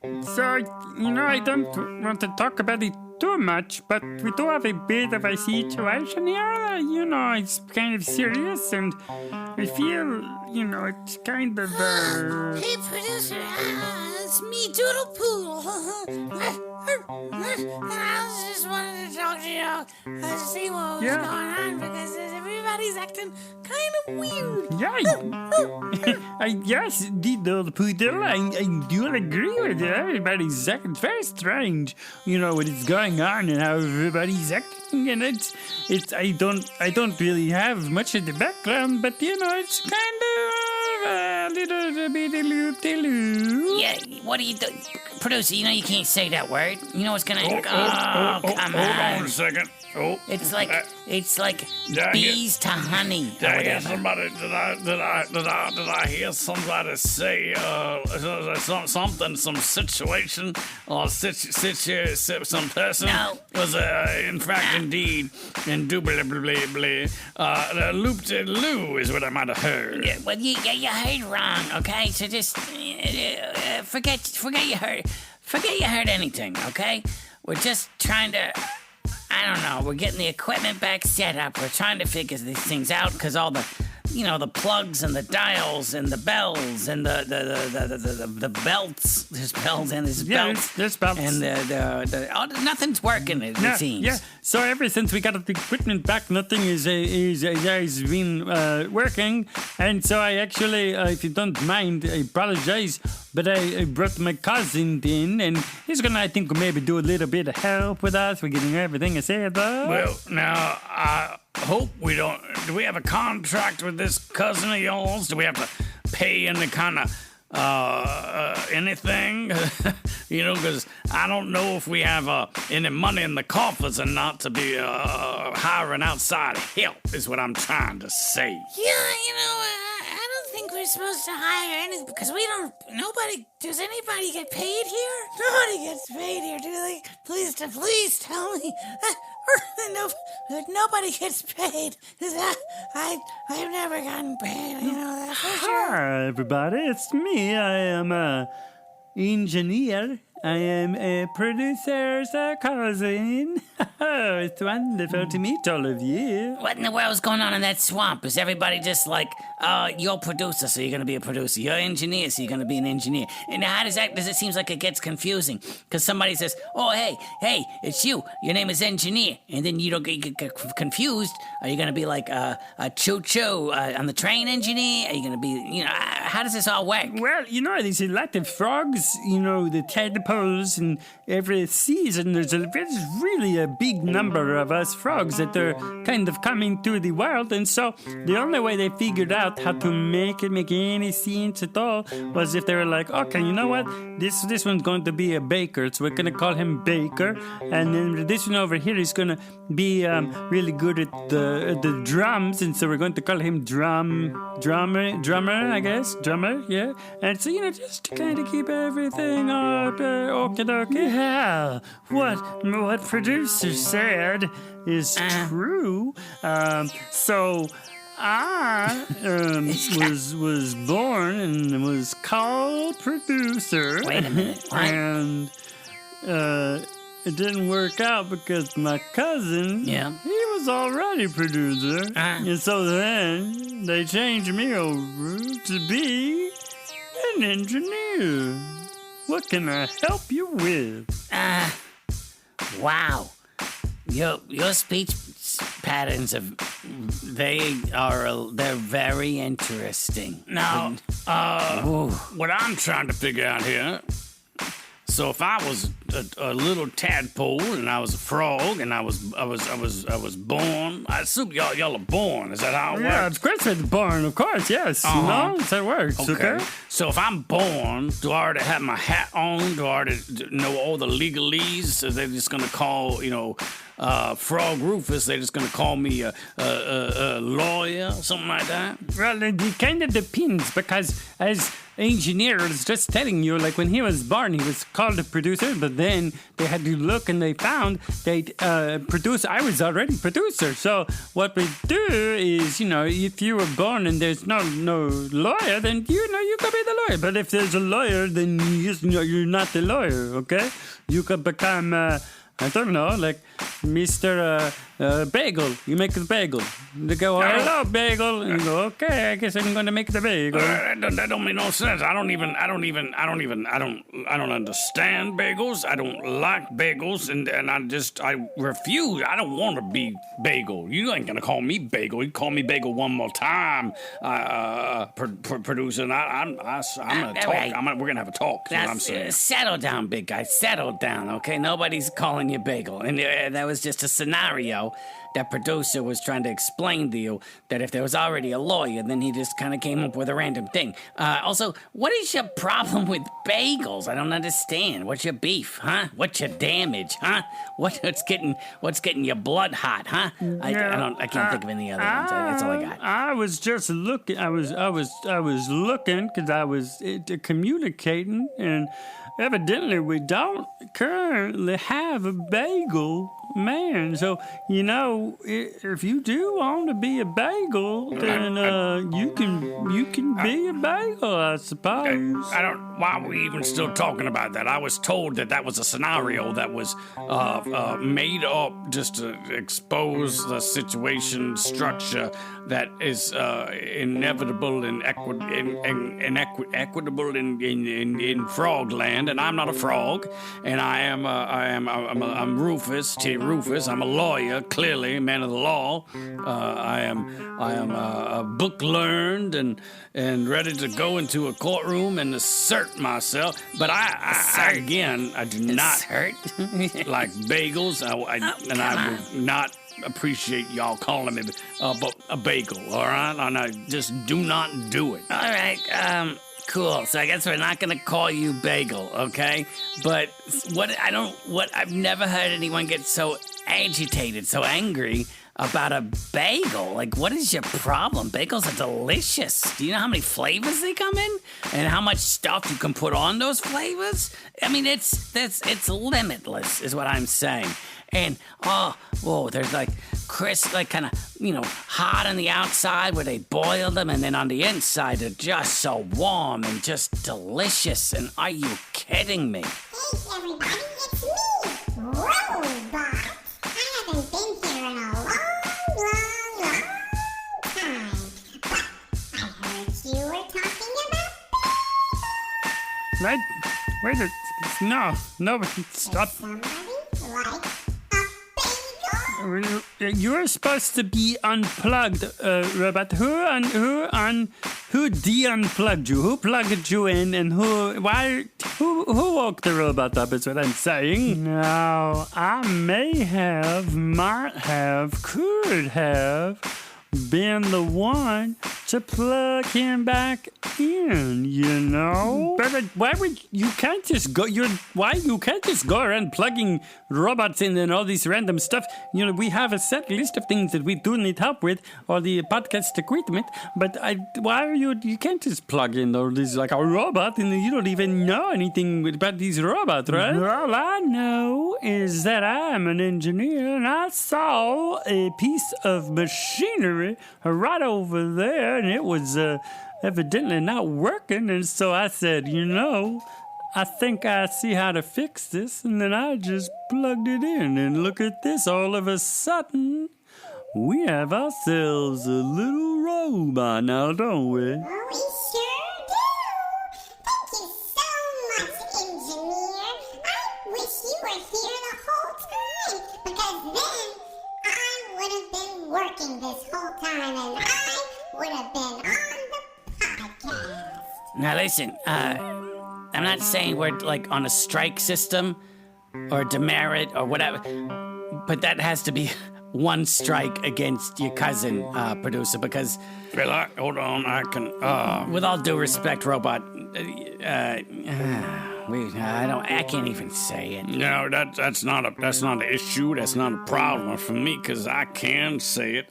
So, I don't want to talk about it too much, but we do have a bit of a situation here. It's kind of serious, and I feel, it's kind of, Hey, producer, it's me, Doodle Poodle. I just wanted to talk to you, see what was going on, because everybody's acting kind of weird. Yes, Doodle Poodle, I do agree with you. Everybody's acting very strange, what is going on and how everybody's acting, and I don't really have much of the background, but it's kind of a little bit loop-de-loop. Yeah, what are you doing? Producer, you can't say that word. You know what's gonna... come on. Hold on a second. It's like bees to honey. Did I hear somebody? Did I hear somebody say something? Some situation or some person was in fact indeed indubitably loop-de-loo is what I might have heard. Yeah, well, you heard wrong. Okay, so just forget you heard anything. Okay, we're just trying to. I don't know. We're getting the equipment back set up. We're trying to figure these things out because all the, the plugs and the dials and the bells and the belts. There's bells and there's belts. There's belts. And nothing's working. It seems. Yeah. So ever since we got the equipment back, nothing has been working. And so I actually, if you don't mind, I apologize. But I brought my cousin in, and he's gonna, I think, maybe do a little bit of help with us. We're getting everything I said, though. Well, now, I hope we don't... Do we have a contract with this cousin of yours? Do we have to pay any kind of, anything? Because I don't know if we have any money in the coffers and not to be hiring outside help, is what I'm trying to say. Yeah, I don't think we're supposed to hire anything because does anybody get paid here? Nobody gets paid here, do they? Please tell me. Nobody gets paid. I've never gotten paid, that for sure. Hi, everybody, it's me. I am a engineer. I am a producer's cousin. It's wonderful to meet all of you. What in the world's going on in that swamp? Is everybody just like, you're a producer, so you're going to be a producer. You're an engineer, so you're going to be an engineer. And how does it seems like it gets confusing? Because somebody says, oh, hey, it's you. Your name is engineer. And then you get confused. Are you going to be like a choo-choo on the train engineer? Are you going to be, how does this all work? Well, there's a lot of frogs, the tadpoles, and every season there's really a big number of us frogs that are kind of coming to the world, and so the only way they figured out how to make any sense at all was if they were like, okay, you know what, this one's going to be a baker, so we're going to call him Baker, and then this one over here is going to be really good at the drums, and so we're going to call him drummer, I guess, yeah, and so just to kind of keep everything up. Okay. Yeah, what producer said is true. So I was born and was called producer. Wait a minute. What? And it didn't work out because my cousin, he was already producer, and so then they changed me over to be an engineer. What can I help you with? Wow. Your speech patterns they're very interesting. Now, what I'm trying to figure out here, so if I was a little tadpole and I was a frog and I was born, I assume y'all are born. Is that how it works? Yeah, of course it's born. Of course, yes. That's how it works. Okay. So if I'm born, do I already have my hat on? Do I already know all the legalese? So they're just gonna call, Frog Rufus, they're just going to call me a lawyer, something like that? Well, it kind of depends, because as engineer was just telling you, like when he was born, he was called a producer, but then they had to look and they found that I was already producer. So what we do is, if you were born and there's no lawyer, then you could be the lawyer. But if there's a lawyer, then you're not the lawyer, okay? You could become I don't know, like Mr. Bagel. You make the bagel. They go, hello, bagel. And you go, okay, I guess I'm going to make the bagel. That don't make no sense. I don't understand bagels. I don't like bagels, and I refuse. I don't want to be bagel. You ain't gonna call me bagel. You call me bagel one more time, producer. And I'm gonna talk. Right. We're gonna have a talk. That's what I'm saying. Settle down, big guy. Settle down, okay? Nobody's calling you bagel, and that was just a scenario that producer was trying to explain to you, that if there was already a lawyer, then he just kind of came up with a random thing. Also, what is your problem with bagels? I don't understand. What's your beef, huh? What's your damage, huh? What's getting your blood hot, huh? I can't think of any other ones. That's all I got. I was just looking. I was looking because I was communicating, and evidently we don't currently have a bagel man. So, if you do want to be a bagel, then you can be a bagel, I suppose. Why are we even still talking about that? I was told that was a scenario that was made up just to expose the situation structure that is inevitable and equitable in Frogland, and I'm not a frog, and I'm Rufus, T. Rufus. I'm a lawyer, clearly, a man of the law. I am book learned and ready to go into a courtroom and assert myself. But I do not like bagels, I would not appreciate y'all calling me a bagel, all right? And I just do not do it. All right, cool. So I guess we're not gonna call you Bagel, okay? But I've never heard anyone get so agitated, so angry about a bagel. Like, what is your problem? Bagels are delicious. Do you know how many flavors they come in? And how much stuff you can put on those flavors? I mean, it's limitless, is what I'm saying. And, there's like crisp, like kind of, hot on the outside where they boil them, and then on the inside they're just so warm and just delicious. And are you kidding me? Hey, everybody, it's me, Robot. I haven't been here in a long time. But I heard you were talking about No, stop. somebody like You're supposed to be unplugged, Robot. Who de-unplugged you? Who plugged you in, and who woke the robot up, is what I'm saying. Now, I might have, could have been the one to plug him back in, But why you can't just go around plugging robots in and all this random stuff. We have a set list of things that we do need help with, or the podcast equipment, but you can't just plug in all this like a robot, and you don't even know anything about these robots, right? All I know is that I'm an engineer, and I saw a piece of machinery right over there, and it was evidently not working, and so I said, I think I see how to fix this, and then I just plugged it in, and look at this, all of a sudden, we have ourselves a little robot now, don't we? we sure do. Thank you so much, engineer. I wish you were here the whole time, because then I would have been working this whole time, and I would have been on the podcast. Now listen, I'm not saying we're like on a strike system or demerit or whatever, but that has to be one strike against your cousin, producer, because... Hold on, I can... With all due respect, Robot, I can't even say it. No, that's not an issue. That's not a problem for me, because I can say it.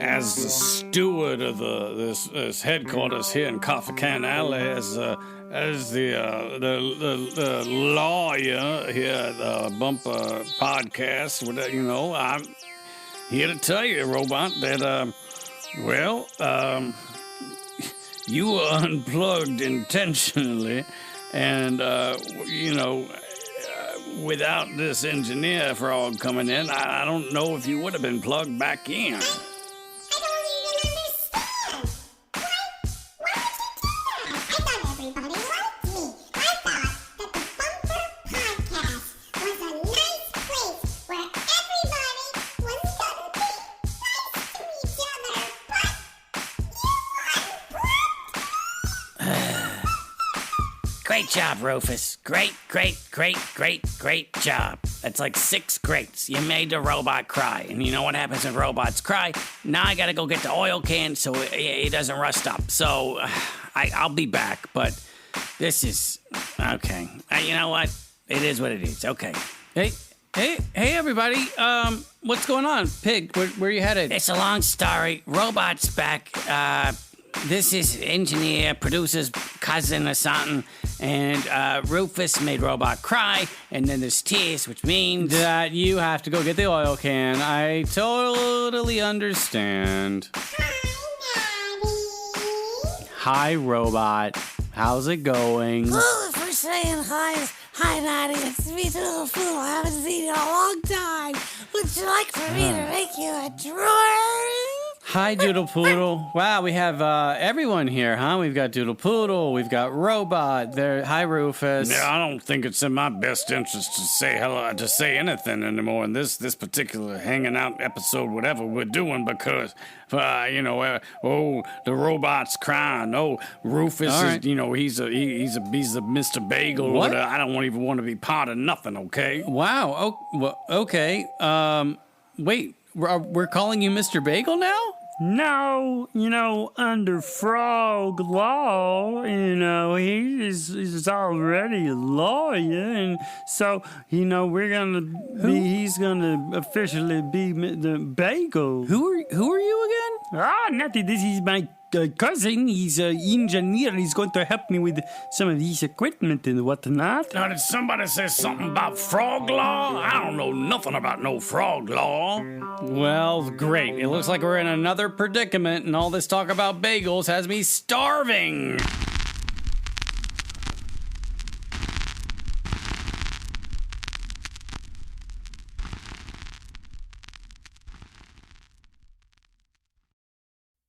As the steward of this headquarters here in Coffee Can Alley, as the lawyer here at the Bumper Podcast, I'm here to tell you, Robot, that you were unplugged intentionally, and without this engineer frog coming in, I don't know if you would have been plugged back in. Great job, Rufus. Great job. That's like 6 greats. You made the robot cry. And you know what happens when robots cry? Now I gotta go get the oil can so it doesn't rust up. So I'll be back, but this is... Okay. You know what? It is what it is. Okay. Hey, everybody. What's going on? Pig, where you headed? It's a long story. Robot's back. This is engineer, producer's cousin or something, and Rufus made Robot cry, and then there's tears, which means... that you have to go get the oil can. I totally understand. Hi, Robot. How's it going? Oh, for saying hi, Natty. It's me, Doodle Poodle. I haven't seen you in a long time. Would you like for me to make you a drawing? Hi, Doodle Poodle. Wow, we have everyone here, huh? We've got Doodle Poodle, we've got Robot. There. Hi, Rufus. Yeah, I don't think it's in my best interest to say hello, to say anything anymore in this particular hanging out episode, whatever we're doing, because the robot's crying. Oh, Rufus right. is, he's a Mr. Bagel. What? I don't even want to be part of nothing. Okay. Wow. Oh, well, okay. Wait. We're calling you Mr. Bagel now? No, under frog law, he's already a lawyer, and so, he's gonna officially be the Bagel. Who are you again? Natty, this is my cousin. He's an engineer. He's going to help me with some of these equipment and whatnot. Now, did somebody say something about frog law? I don't know nothing about no frog law. Well, great. It looks like we're in another predicament, and all this talk about bagels has me starving.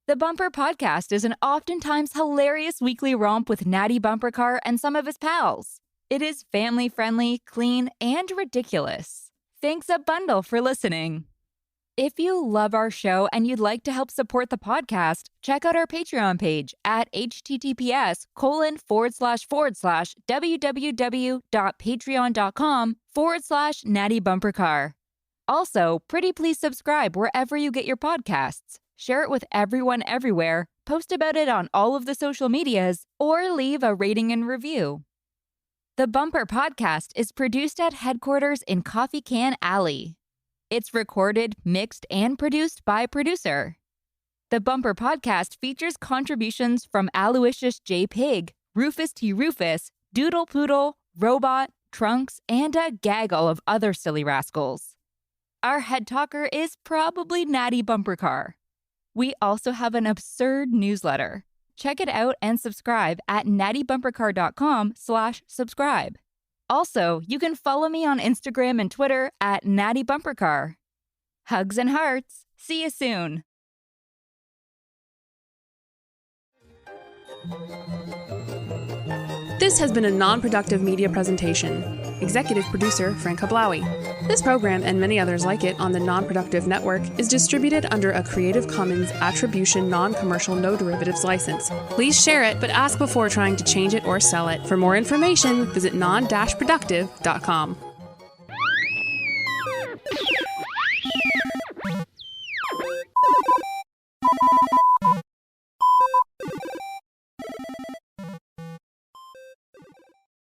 The Bumper Podcast is an oftentimes hilarious weekly romp with Natty Bumpercar and some of his pals. It is family-friendly, clean, and ridiculous. Thanks a bundle for listening. If you love our show and you'd like to help support the podcast, check out our Patreon page at https://www.patreon.com/nattybumpercar. Also, pretty please subscribe wherever you get your podcasts. Share it with everyone everywhere, post about it on all of the social medias, or leave a rating and review. The Bumper Podcast is produced at headquarters in Coffee Can Alley. It's recorded, mixed, and produced by producer. The Bumper Podcast features contributions from Aloysius J. Pig, Rufus T. Rufus, Doodle Poodle, Robot, Trunks, and a gaggle of other silly rascals. Our head talker is probably Natty Bumpercar. We also have an absurd newsletter. Check it out and subscribe at nattybumpercar.com/subscribe. Also, you can follow me on Instagram and Twitter at Natty Bumpercar. Hugs and hearts. See you soon. This has been a non-productive media presentation. Executive producer, Frank Hablawi. This program and many others like it on the Non-Productive Network is distributed under a Creative Commons Attribution Non-Commercial No Derivatives license. Please share it, but ask before trying to change it or sell it. For more information, visit non-productive.com.